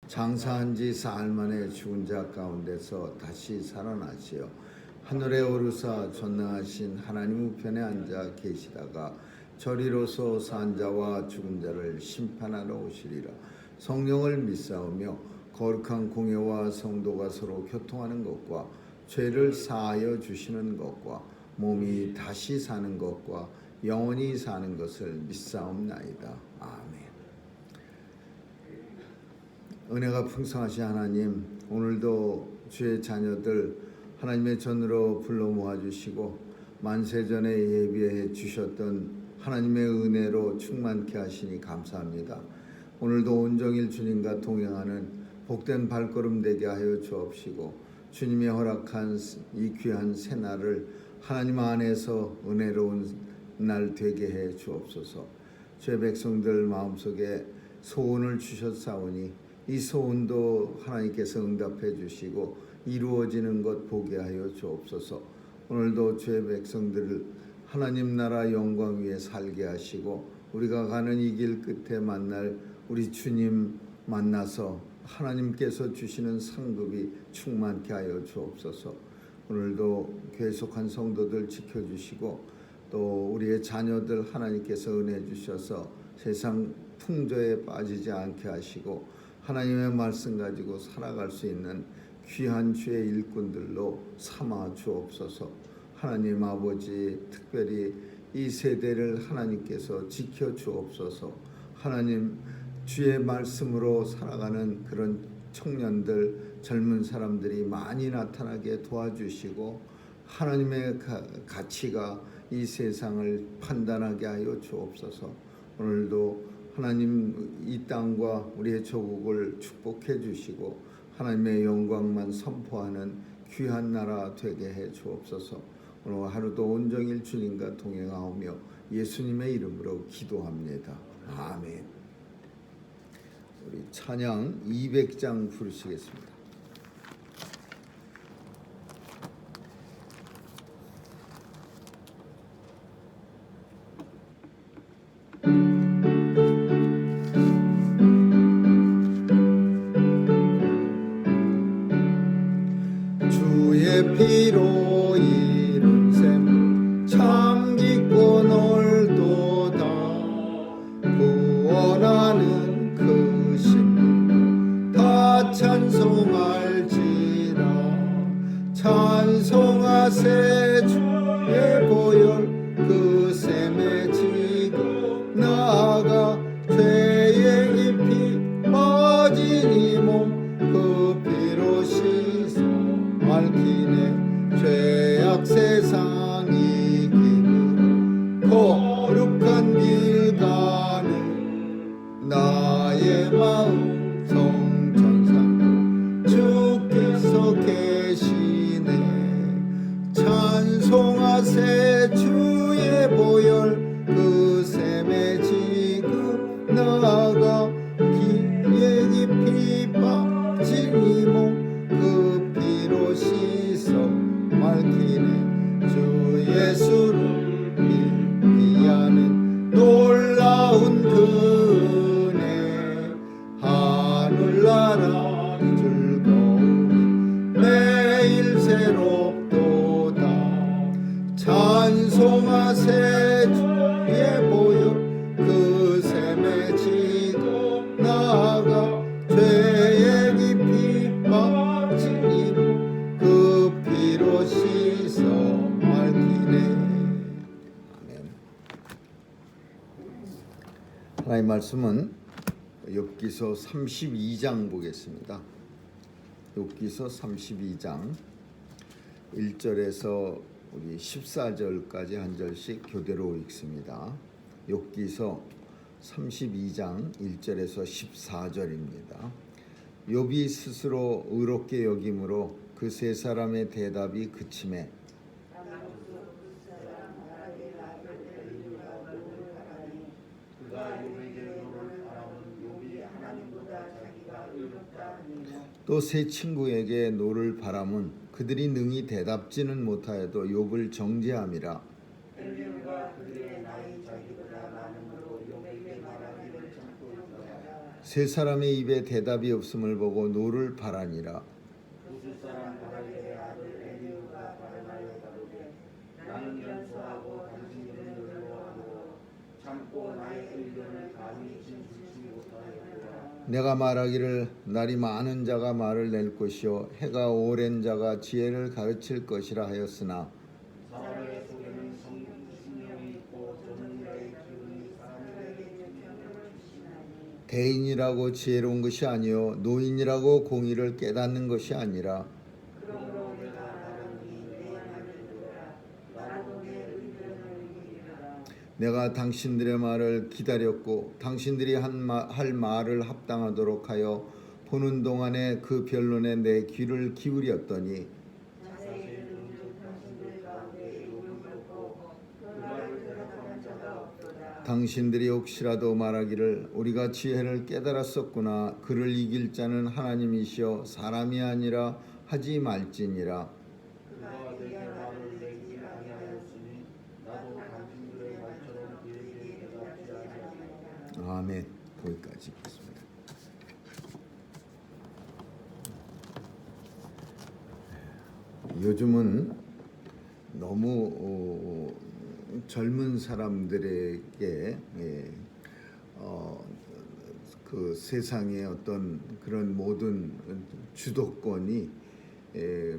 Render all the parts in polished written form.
장사한 지 사흘 만에 죽은 자 가운데서 다시 살아나시어 하늘에 오르사 전능하신 하나님 우편에 앉아 계시다가 저리로서 산 자와 죽은 자를 심판하러 오시리라. 성령을 믿사오며 거룩한 공예와 성도가 서로 교통하는 것과 죄를 사하여 주시는 것과 몸이 다시 사는 것과 영원히 사는 것을 믿사옵나이다. 아멘. 은혜가 풍성하신 하나님, 오늘도 주의 자녀들 하나님의 전으로 불러 모아주시고 만세전에 예비해 주셨던 하나님의 은혜로 충만케 하시니 감사합니다. 오늘도 온종일 주님과 동행하는 복된 발걸음 되게 하여 주옵시고 주님이 허락한 이 귀한 새날을 하나님 안에서 은혜로운 날 되게 해 주옵소서. 주의 백성들 마음속에 소원을 주셨사오니 이 소원도 하나님께서 응답해 주시고 이루어지는 것 보게 하여 주옵소서. 오늘도 주의 백성들을 하나님 나라 영광 위에 살게 하시고 우리가 가는 이 길 끝에 만날 우리 주님 만나서 하나님께서 주시는 상급이 충만케 하여 주옵소서. 오늘도 계속한 성도들 지켜주시고 또 우리의 자녀들 하나님께서 은혜 주셔서 세상 풍조에 빠지지 않게 하시고 하나님의 말씀 가지고 살아갈 수 있는 귀한 주의 일꾼들로 삼아 주옵소서. 하나님 아버지, 특별히 이 세대를 하나님께서 지켜 주옵소서. 하나님, 주의 말씀으로 살아가는 그런 청년들, 젊은 사람들이 많이 나타나게 도와주시고 하나님의 가치가 이 세상을 판단하게 하여 주옵소서. 오늘도 하나님 이 땅과 우리의 조국을 축복해 주시고 하나님의 영광만 선포하는 귀한 나라 되게 해 주옵소서. 오늘 하루도 온종일 주님과 동행하오며 예수님의 이름으로 기도합니다. 아멘. 우리 찬양 200장 부르시겠습니다. 피로 이룬 셈 참 깊고 넓도다. 구원하는 그 심 다 찬송할지라. 찬송하세 주의 보혈 그 셈에 지고 나아가 죄에 깊이 빠진 이 몸 그 피로 씻어 밝히네. 죄악 세상 이기는 거룩한 길 가는 나의 마음 성천상 주께서 계시네. 찬송하세 주의 보혈 그 셈에 지금 나아가 기에 깊이 빠진 이 몸 그 피로 씻어 밝히네. 주 예수를 믿기하는 놀라운 그 은혜 하늘나라 즐거움이 매일 새롭도다. 찬송하세 주의 보혈 그 셈에 지금 나아가 죄에 깊이 빠진 그 피로 씻어 밝히네. 아멘. 하나님의 말씀은 욥기서 32장 보겠습니다. 욥기서 32장 1절에서 우리 14절까지 한 절씩 교대로 읽습니다. 욥기서 32장 1절에서 14절입니다. 욥이 스스로 의롭게 여김으로 그 세 사람의 대답이 그침에 또 세 친구에게 노를 바람은 그들이 능히 대답지는 못하여도 욥을 정죄함이라. 세 사람의 입에 대답이 없음을 보고 노를 바라니라. 두 사람 바라기에 아들 엘리후가 반응하여 가로되 나는 연소하고 당신들은 노력하고 참고 나의 의견을 감히 진술치 못하였노라. 내가 말하기를 날이 많은 자가 말을 낼 것이요 해가 오랜 자가 지혜를 가르칠 것이라 하였으나 사람의 속에는 성령이 있고 전능자의 기운이 사람에게 영향을 주시나니 대인이라고 지혜로운 것이 아니요 노인이라고 공의를 깨닫는 것이 아니라 그러므로 내가 말하니 내 말을 들으라. 나도 내 의견을 이기리라. 내가 당신들의 말을 기다렸고 당신들이 할 말을 합당하도록 하여 보는 동안에 그 변론에 내 귀를 기울였더니 자세히 듣는 당신들 가운데 욕이 없고 그 말을 대답하는 자가 없도다. 당신들이 혹시라도 말하기를 우리가 지혜를 깨달았었구나 그를 이길 자는 하나님이시여 사람이 아니라 하지 말지니라. 그가 내게 말을 내지 아니하였으니 나도 당신들의 말처럼 그에게 대답지 아니하리라. 아멘. 거기까지 읽겠습니다. 요즘은 너무 젊은 사람들에게 그 세상의 어떤 그런 모든 주도권이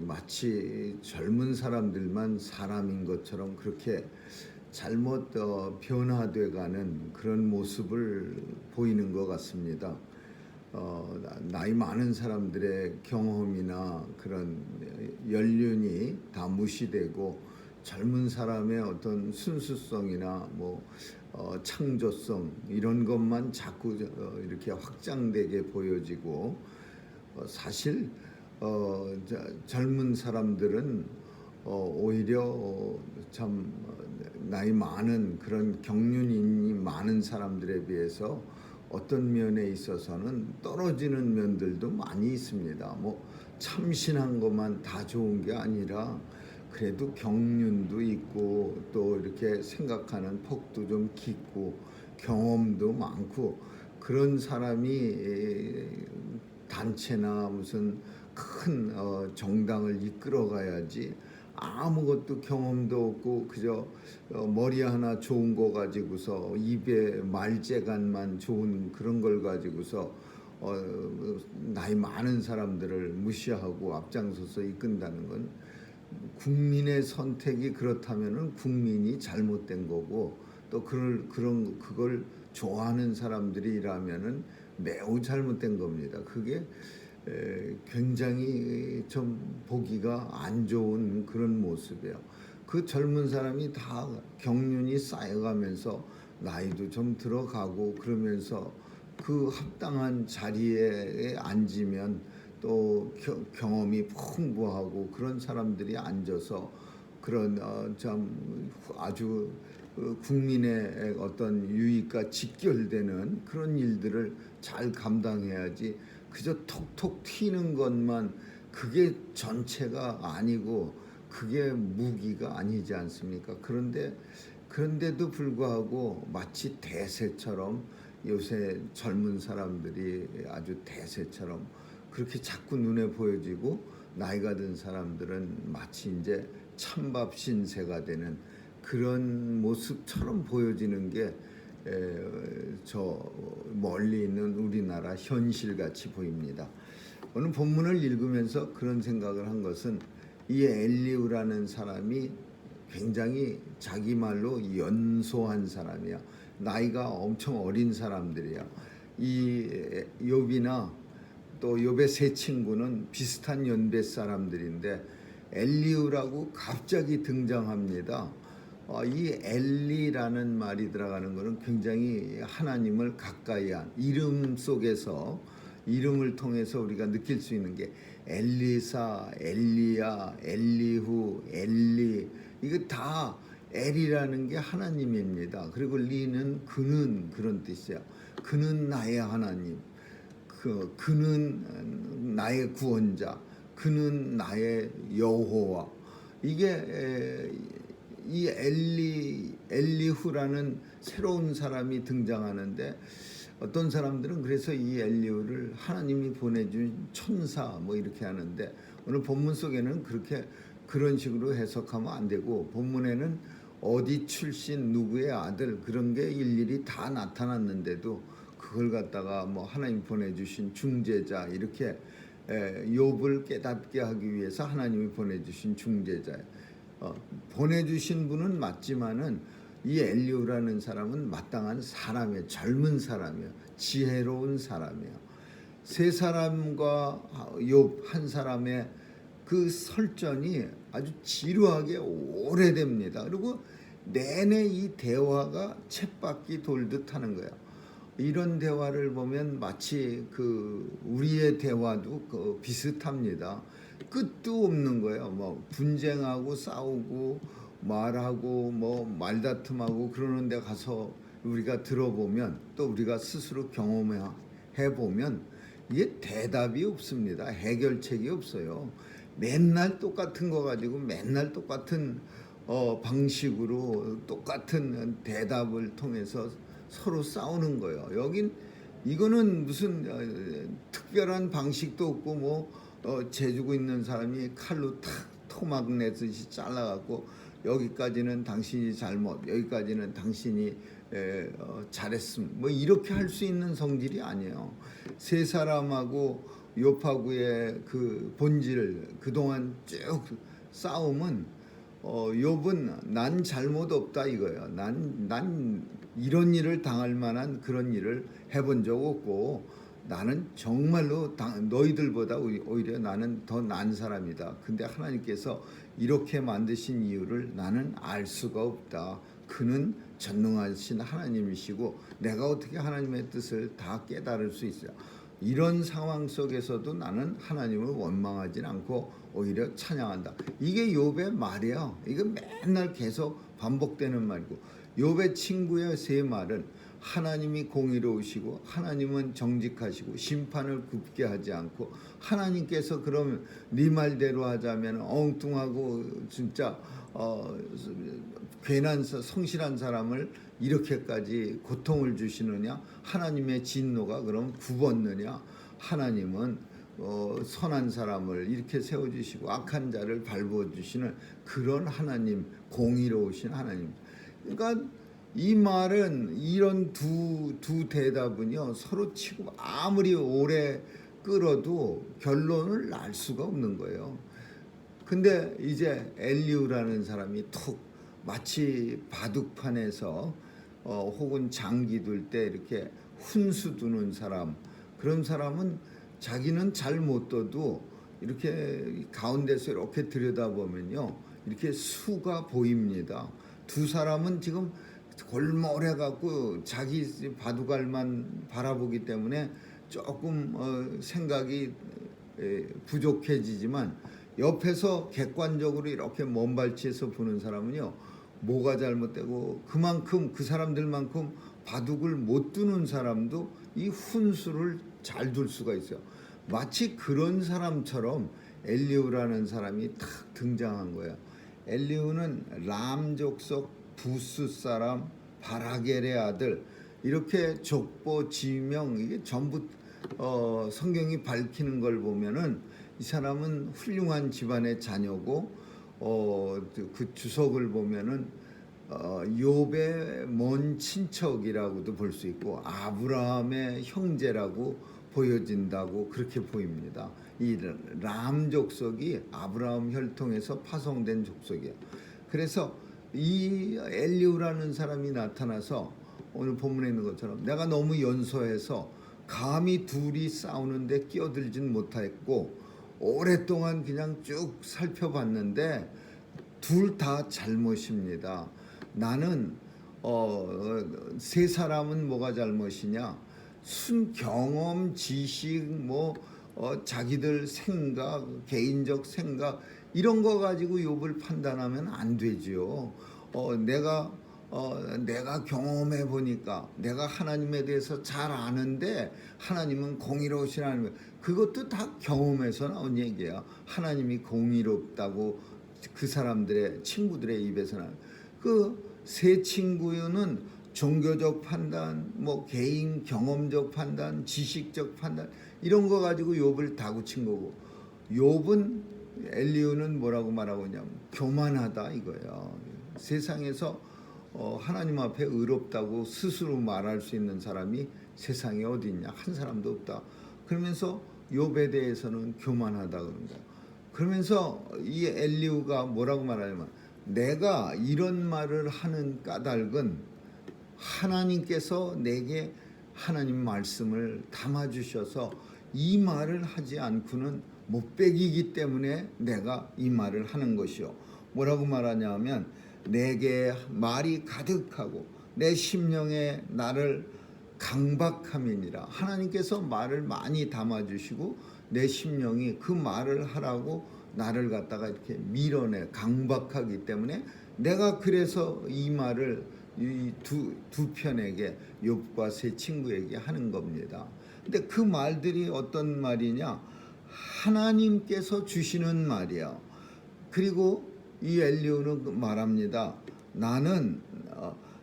마치 젊은 사람들만 사람인 것처럼 그렇게 잘못 변화돼가는 그런 모습을 보이는 것 같습니다. 나이 많은 사람들의 경험이나 그런 연륜이 다 무시되고 젊은 사람의 어떤 순수성이나 창조성 이런 것만 자꾸 이렇게 확장되게 보여지고 사실 젊은 사람들은 오히려 참 나이 많은 그런 경륜이 많은 사람들에 비해서 어떤 면에 있어서는 떨어지는 면들도 많이 있습니다. 참신한 것만 다 좋은 게 아니라 그래도 경륜도 있고 또 이렇게 생각하는 폭도 좀 깊고 경험도 많고 그런 사람이 단체나 무슨 큰 정당을 이끌어 가야지 아무것도 경험도 없고 그저 머리 하나 좋은 거 가지고서 입에 말재간만 좋은 그런 걸 가지고서 나이 많은 사람들을 무시하고 앞장서서 이끈다는 건 국민의 선택이 그렇다면은 국민이 잘못된 거고 또 그걸 좋아하는 사람들이라면은 매우 잘못된 겁니다. 그게 굉장히 좀 보기가 안 좋은 그런 모습이에요. 그 젊은 사람이 다 경륜이 쌓여가면서 나이도 좀 들어가고 그러면서 그 합당한 자리에 앉으면 또 경험이 풍부하고 그런 사람들이 앉아서 그런 참 아주 국민의 어떤 유익과 직결되는 그런 일들을 잘 감당해야지 그저 톡톡 튀는 것만 그게 전체가 아니고 그게 무기가 아니지 않습니까? 그런데도 불구하고 마치 대세처럼 요새 젊은 사람들이 아주 대세처럼 그렇게 자꾸 눈에 보여지고 나이가 든 사람들은 마치 이제 찬밥 신세가 되는 그런 모습처럼 보여지는 게 저 멀리 있는 우리나라 현실같이 보입니다. 오늘 본문을 읽으면서 그런 생각을 한 것은 이 엘리후라는 사람이 굉장히 자기 말로 연소한 사람이야. 나이가 엄청 어린 사람들이야. 이 욥이나 또 욥의 세 친구는 비슷한 연배 사람들인데 엘리후라고 갑자기 등장합니다. 이 엘리라는 말이 들어가는 것은 굉장히 하나님을 가까이한 이름 속에서 이름을 통해서 우리가 느낄 수 있는 게 엘리사, 엘리야, 엘리후, 엘리 이거 다 엘이라는 게 하나님입니다. 그리고 리는 그는 그런 뜻이야. 그는 나의 하나님. 그는 나의 구원자. 그는 나의 여호와. 이게 이 엘리후라는 새로운 사람이 등장하는데 어떤 사람들은 그래서 이 엘리후를 하나님이 보내준 천사 뭐 이렇게 하는데, 오늘 본문 속에는 그런 식으로 해석하면 안 되고, 본문에는 어디 출신 누구의 아들 그런 게 일일이 다 나타났는데도 그걸 갖다가 뭐 하나님 보내주신 중재자 이렇게 욥을 깨닫게 하기 위해서 하나님이 보내주신 중재자예요. 보내주신 분은 맞지만은 이 엘리후라는 사람은 마땅한 사람이에요. 젊은 사람이에요. 지혜로운 사람이에요. 세 사람과 욥 한 사람의 그 설전이 아주 지루하게 오래됩니다. 그리고 내내 이 대화가 쳇바퀴 돌듯 하는 거예요. 이런 대화를 보면 마치 우리의 대화도 비슷합니다. 끝도 없는 거예요. 뭐 분쟁하고 싸우고 말하고 뭐 말다툼하고 그러는 데 가서 우리가 들어보면, 또 우리가 스스로 경험해 보면 이게 대답이 없습니다. 해결책이 없어요. 맨날 똑같은 거 가지고 맨날 똑같은 방식으로 똑같은 대답을 통해서 서로 싸우는 거예요. 이거는 무슨 특별한 방식도 없고 뭐 재주고 있는 사람이 칼로 탁 토막 내듯이 잘라갖고 여기까지는 당신이 잘못, 여기까지는 당신이 잘했음, 뭐 이렇게 할 수 있는 성질이 아니에요. 세 사람하고 욥하고의 그 본질, 그동안 쭉 싸움은 욥은 난 잘못 없다 이거예요. 난 이런 일을 당할 만한 그런 일을 해본 적 없고, 나는 정말로 너희들보다 오히려 나는 더 나은 사람이다. 근데 하나님께서 이렇게 만드신 이유를 나는 알 수가 없다. 그는 전능하신 하나님이시고 내가 어떻게 하나님의 뜻을 다 깨달을 수 있어요. 이런 상황 속에서도 나는 하나님을 원망하진 않고 오히려 찬양한다. 이게 욥의 말이에요. 이거 맨날 계속 반복되는 말이고, 욥의 친구의 세 말은 하나님이 공의로우시고 하나님은 정직하시고 심판을 굽게 하지 않고, 하나님께서 그러면 네 말대로 하자면 엉뚱하고 진짜 괜한 성실한 사람을 이렇게까지 고통을 주시느냐, 하나님의 진노가 그럼 굽었느냐, 하나님은 선한 사람을 이렇게 세워주시고 악한 자를 밟아주시는 그런 하나님, 공의로우신 하나님. 그러니까 이 말은, 이런 두 대답은요 서로 치고 아무리 오래 끌어도 결론을 날 수가 없는 거예요. 근데 이제 엘리후라는 사람이 툭 마치 바둑판에서 혹은 장기 둘 때 이렇게 훈수 두는 사람, 그런 사람은 자기는 잘 못 둬도 이렇게 가운데서 이렇게 들여다보면요 이렇게 수가 보입니다. 두 사람은 지금 골몰해 갖고 자기 바둑알만 바라보기 때문에 조금 생각이 부족해지지만, 옆에서 객관적으로 이렇게 먼발치에서 보는 사람은요 뭐가 잘못되고 그만큼 그 사람들만큼 바둑을 못 두는 사람도 이 훈수를 잘 둘 수가 있어요. 마치 그런 사람처럼 엘리후라는 사람이 탁 등장한 거예요. 엘리후는 람 족속 부스 사람 바라겔의 아들, 이렇게 족보 지명 이게 전부 성경이 밝히는 걸 보면은 이 사람은 훌륭한 집안의 자녀고, 그 주석을 보면은 욥의 먼 친척이라고도 볼 수 있고 아브라함의 형제라고 보여진다고 그렇게 보입니다. 이 람 족속이 아브라함 혈통에서 파송된 족속이에요. 그래서 이 엘리후라는 사람이 나타나서 오늘 본문에 있는 것처럼 내가 너무 연소해서 감히 둘이 싸우는데 끼어들진 못했고 오랫동안 그냥 쭉 살펴봤는데 둘 다 잘못입니다. 나는 세 사람은 뭐가 잘못이냐? 순 경험, 지식, 자기들 생각, 개인적 생각 이런 거 가지고 욥을 판단하면 안 되지요. 내가 경험해 보니까 내가 하나님에 대해서 잘 아는데 하나님은 공의로우신 하나님, 그것도 다 경험에서 나온 얘기야. 하나님이 공의롭다고 그 사람들의 친구들의 입에서 나온. 그 세 친구는 종교적 판단, 뭐 개인 경험적 판단, 지식적 판단 이런 거 가지고 욥을 다구친 거고, 욥은 엘리후는 뭐라고 말하고 있냐면 교만하다 이거예요. 세상에서 하나님 앞에 의롭다고 스스로 말할 수 있는 사람이 세상에 어디 있냐, 한 사람도 없다. 그러면서 욥에 대해서는 교만하다 그런 거예요. 그러면서 이 엘리후가 뭐라고 말하냐면, 내가 이런 말을 하는 까닭은 하나님께서 내게 하나님 말씀을 담아주셔서 이 말을 하지 않고는 못 배기기 때문에 내가 이 말을 하는 것이요. 뭐라고 말하냐면, 내게 말이 가득하고 내 심령에 나를 강박함이니라. 하나님께서 말을 많이 담아주시고 내 심령이 그 말을 하라고 나를 갖다가 이렇게 밀어내 강박하기 때문에 내가 그래서 이 말을 이 두 편에게, 욥과 세 친구에게 하는 겁니다. 근데 그 말들이 어떤 말이냐, 하나님께서 주시는 말이야. 그리고 이 엘리후는 말합니다. 나는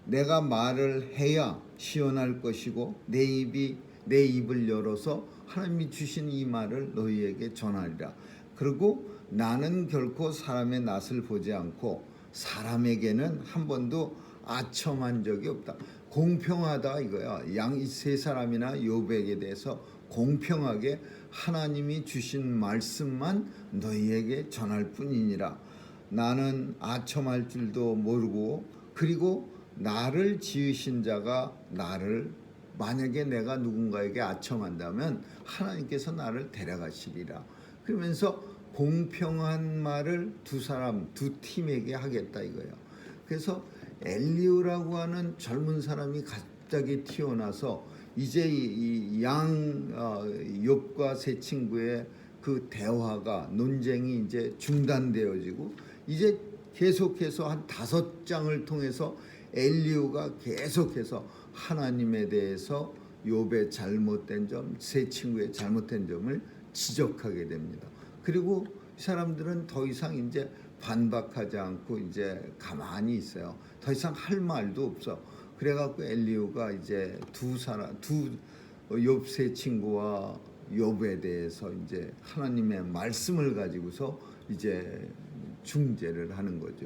내가 말을 해야 시원할 것이고 내 입을 열어서 하나님이 주신 이 말을 너희에게 전하리라. 그리고 나는 결코 사람의 낯을 보지 않고 사람에게는 한 번도 아첨한 적이 없다. 공평하다 이거야. 양 세 사람이나 욥에게 대해서 공평하게 하나님이 주신 말씀만 너희에게 전할 뿐이니라. 나는 아첨할 줄도 모르고, 그리고 나를 지으신 자가 나를, 만약에 내가 누군가에게 아첨한다면 하나님께서 나를 데려가시리라. 그러면서 공평한 말을 두 팀에게 하겠다 이거예요. 그래서 엘리후라고 하는 젊은 사람이 갑자기 튀어나서 이제 이 욥과 세 친구의 그 대화가, 논쟁이 이제 중단되어지고, 이제 계속해서 한 5장을 통해서 엘리후가 계속해서 하나님에 대해서 욥의 잘못된 점, 세 친구의 잘못된 점을 지적하게 됩니다. 그리고 사람들은 더 이상 이제 반박하지 않고 이제 가만히 있어요. 더 이상 할 말도 없어. 그래갖고 엘리후가 이제 욥 세 친구와 욥에 대해서 이제 하나님의 말씀을 가지고서 이제 중재를 하는 거죠.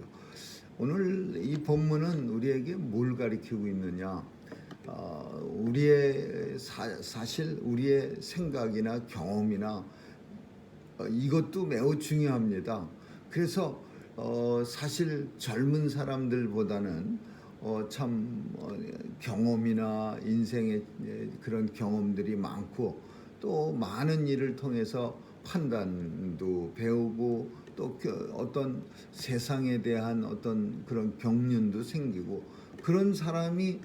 오늘 이 본문은 우리에게 뭘 가르치고 있느냐? 우리의 사실 우리의 생각이나 경험이나 이것도 매우 중요합니다. 그래서 사실 젊은 사람들보다는 참 경험이나 인생의 그런 경험들이 많고, 또 많은 일을 통해서 판단도 배우고, 또 어떤 세상에 대한 어떤 그런 경륜도 생기고, 그런 사람이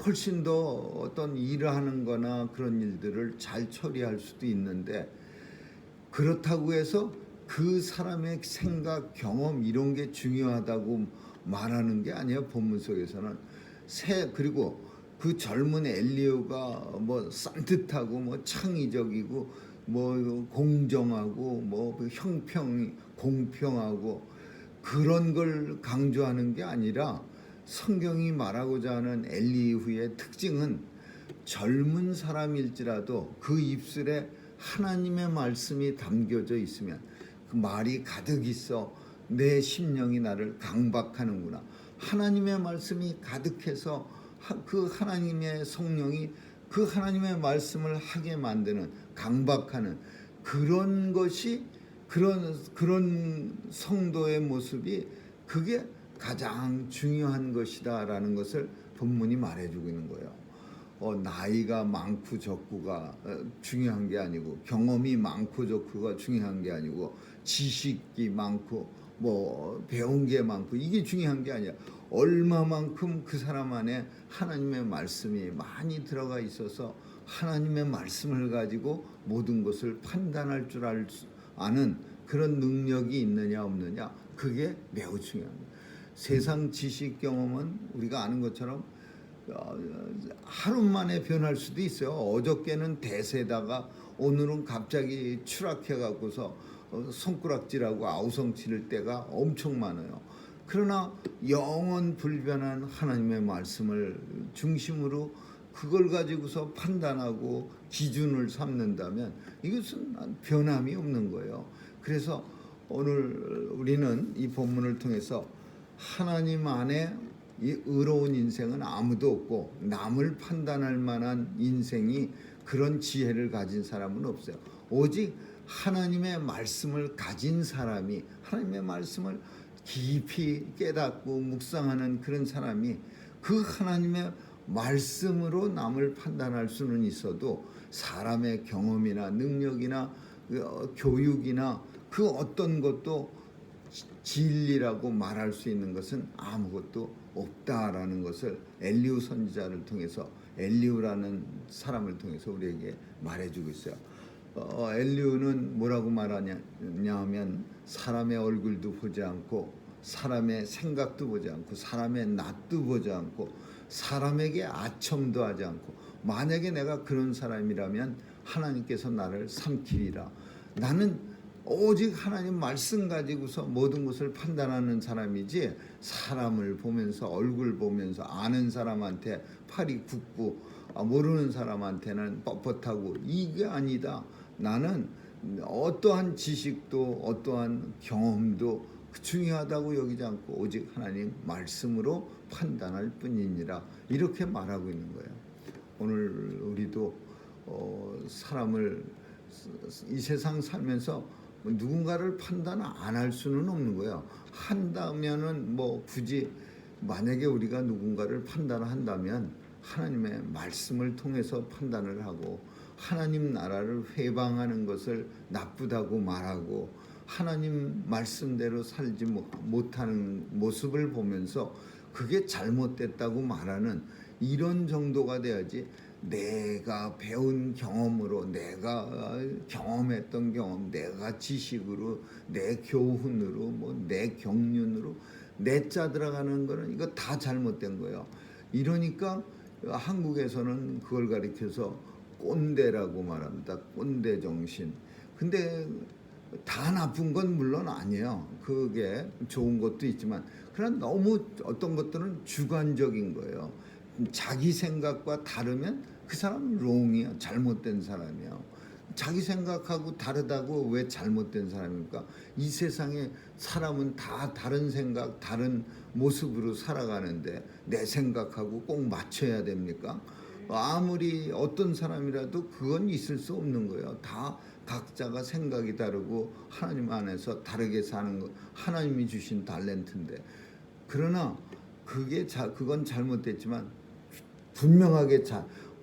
훨씬 더 어떤 일을 하는 거나 그런 일들을 잘 처리할 수도 있는데, 그렇다고 해서 그 사람의 생각, 경험 이런 게 중요하다고 말하는 게 아니에요. 본문 속에서는. 그리고 그 젊은 엘리후가 뭐 산뜻하고 뭐 창의적이고 뭐 공정하고 뭐 공평하고 그런 걸 강조하는 게 아니라, 성경이 말하고자 하는 엘리후의 특징은 젊은 사람일지라도 그 입술에 하나님의 말씀이 담겨져 있으면, 그 말이 가득 있어 내 심령이 나를 강박하는구나. 하나님의 말씀이 가득해서 그 하나님의 성령이 그 하나님의 말씀을 하게 만드는, 강박하는 그런 것이, 그런 성도의 모습이, 그게 가장 중요한 것이다라는 것을 본문이 말해주고 있는 거예요. 나이가 많고 적고가 중요한 게 아니고, 경험이 많고 적고가 중요한 게 아니고, 지식이 많고 뭐 배운 게 많고 이게 중요한 게 아니야. 얼마만큼 그 사람 안에 하나님의 말씀이 많이 들어가 있어서 하나님의 말씀을 가지고 모든 것을 판단할 줄 아는 그런 능력이 있느냐 없느냐, 그게 매우 중요합니다. 세상 지식 경험은 우리가 아는 것처럼 하루 만에 변할 수도 있어요. 어저께는 대세다가 오늘은 갑자기 추락해 갖고서 손가락질하고 아우성 치를 때가 엄청 많아요. 그러나 영원 불변한 하나님의 말씀을 중심으로 그걸 가지고서 판단하고 기준을 삼는다면 이것은 변함이 없는 거예요. 그래서 오늘 우리는 이 본문을 통해서 하나님 안에 이 의로운 인생은 아무도 없고 남을 판단할 만한 인생이 그런 지혜를 가진 사람은 없어요. 오직 하나님의 말씀을 가진 사람이, 하나님의 말씀을 깊이 깨닫고 묵상하는 그런 사람이 그 하나님의 말씀으로 남을 판단할 수는 있어도 사람의 경험이나 능력이나 교육이나 그 어떤 것도 진리라고 말할 수 있는 것은 아무것도 없다라는 것을 엘리후 선지자를 통해서, 엘리후라는 사람을 통해서 우리에게 말해주고 있어요. 엘리후는 뭐라고 말하냐면 사람의 얼굴도 보지 않고 사람의 생각도 보지 않고 사람의 낯도 보지 않고 사람에게 아첨도 하지 않고, 만약에 내가 그런 사람이라면 하나님께서 나를 삼키리라. 나는 오직 하나님 말씀 가지고서 모든 것을 판단하는 사람이지, 사람을 보면서 얼굴 보면서 아는 사람한테 팔이 굽고 모르는 사람한테는 뻣뻣하고 이게 아니다. 나는 어떠한 지식도 어떠한 경험도 중요하다고 여기지 않고 오직 하나님 말씀으로 판단할 뿐이니라, 이렇게 말하고 있는 거예요. 오늘 우리도 사람을 이 세상 살면서 누군가를 판단 안 할 수는 없는 거예요. 한다면은 뭐 굳이 만약에 우리가 누군가를 판단한다면 하나님의 말씀을 통해서 판단을 하고, 하나님 나라를 회방하는 것을 나쁘다고 말하고 하나님 말씀대로 살지 못하는 모습을 보면서 그게 잘못됐다고 말하는 이런 정도가 돼야지, 내가 배운 경험으로, 내가 경험했던 경험, 내가 지식으로, 내 교훈으로, 내 경륜으로 내자 들어가는 거는 이거 다 잘못된 거예요. 이러니까 한국에서는 그걸 가리켜서 꼰대라고 말합니다. 꼰대 정신. 근데 다 나쁜 건 물론 아니에요. 그게 좋은 것도 있지만, 그러나 너무 어떤 것들은 주관적인 거예요. 자기 생각과 다르면 그 사람은 롱이야, 잘못된 사람이야. 자기 생각하고 다르다고 왜 잘못된 사람입니까? 이 세상에 사람은 다 다른 생각, 다른 모습으로 살아가는데 내 생각하고 꼭 맞춰야 됩니까? 아무리 어떤 사람이라도 그건 있을 수 없는 거예요. 다 각자가 생각이 다르고 하나님 안에서 다르게 사는 거, 하나님이 주신 탤런트인데, 그러나 그건 잘못됐지만 분명하게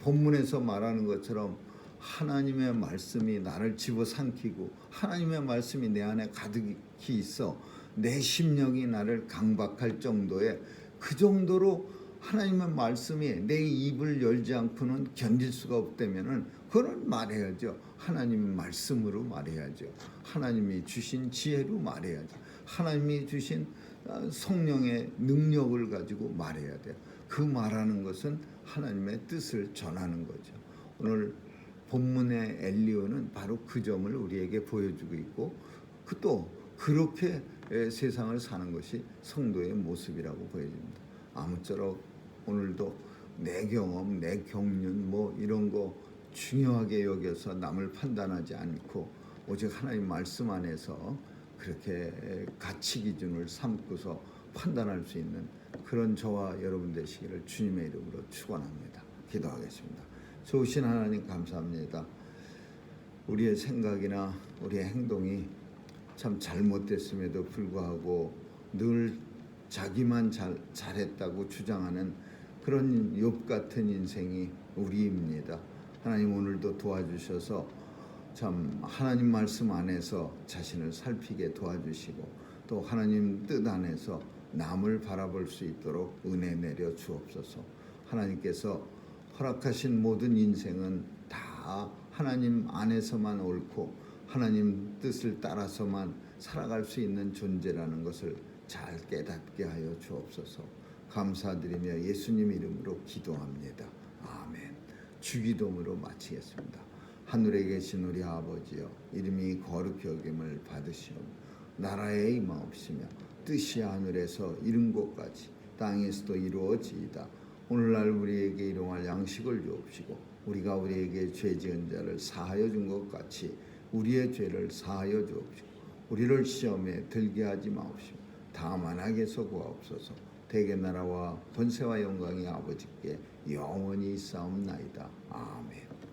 본문에서 말하는 것처럼 하나님의 말씀이 나를 집어삼키고 하나님의 말씀이 내 안에 가득히 있어 내 심령이 나를 강박할 정도의, 그 정도로 하나님의 말씀이 내 입을 열지 않고는 견딜 수가 없다면은 그건 말해야죠. 하나님의 말씀으로 말해야죠. 하나님이 주신 지혜로 말해야죠. 하나님이 주신 성령의 능력을 가지고 말해야 돼요. 그 말하는 것은 하나님의 뜻을 전하는 거죠. 오늘 본문의 엘리후는 바로 그 점을 우리에게 보여주고 있고, 또 그렇게 세상을 사는 것이 성도의 모습이라고 보여집니다. 아무쪼록 오늘도 내 경험, 내 경륜 이런 거 중요하게 여겨서 남을 판단하지 않고 오직 하나님 말씀 안에서 그렇게 가치 기준을 삼고서 판단할 수 있는 그런 저와 여러분 되시기를 주님의 이름으로 축원합니다. 기도하겠습니다. 좋으신 하나님 감사합니다. 우리의 생각이나 우리의 행동이 참 잘못됐음에도 불구하고 늘 자기만 잘했다고 주장하는 그런 욥 같은 인생이 우리입니다. 하나님 오늘도 도와주셔서 참 하나님 말씀 안에서 자신을 살피게 도와주시고, 또 하나님 뜻 안에서 남을 바라볼 수 있도록 은혜 내려 주옵소서. 하나님께서 허락하신 모든 인생은 다 하나님 안에서만 옳고 하나님 뜻을 따라서만 살아갈 수 있는 존재라는 것을 잘 깨닫게 하여 주옵소서. 감사드리며 예수님 이름으로 기도합니다. 아멘. 주기도문으로 마치겠습니다. 하늘에 계신 우리 아버지여, 이름이 거룩히 여김을 받으시옵. 나라에 임하옵시며 뜻이 하늘에서 이룬 것까지 땅에서도 이루어지이다. 오늘날 우리에게 일용할 양식을 주옵시고 우리가 우리에게 죄 지은 자를 사하여 준 것 같이 우리의 죄를 사하여 주옵시고 우리를 시험에 들게 하지 마옵시고 다만 악에서 구하옵소서. 대개 나라와 권세와 영광이 아버지께 영원히 있사옵나이다. 아멘.